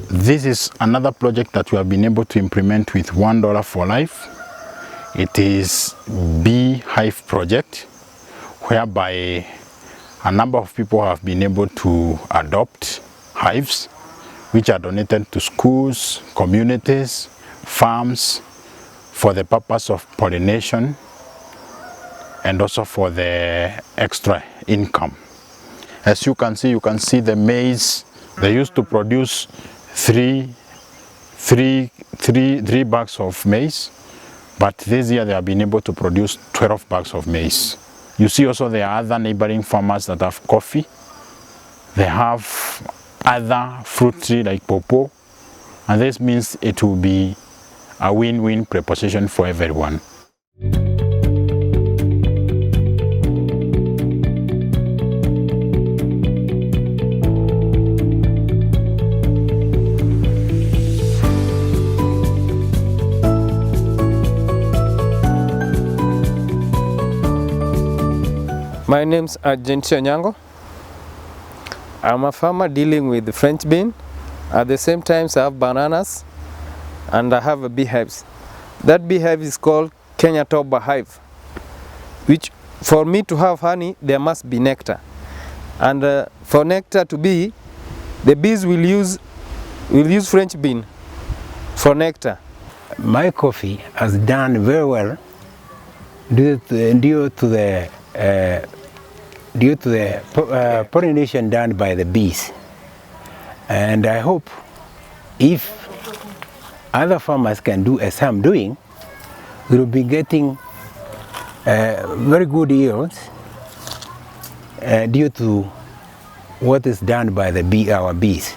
This is another project that we have been able to implement with $1 for Life. It is beehive project, whereby a number of people have been able to adopt hives which are donated to schools, communities, farms for the purpose of pollination and also for the extra income. As you can see the maize. They used to produce three bags of maize, but this year they have been able to produce 12 bags of maize. You see also there are other neighboring farmers that have coffee. They have other fruit trees like pawpaw, and this means it will be a win-win proposition for everyone. My name's Argentia Nyango. I'm a farmer dealing with the French bean. At the same time, I have bananas and I have a beehives. That beehive is called Kenya Toba hive, which for me to have honey, there must be nectar. And for nectar to be, the bees will use French bean for nectar. My coffee has done very well due to the pollination done by the bees, and I hope if other farmers can do as I'm doing, we will be getting very good yields due to what is done by our bees.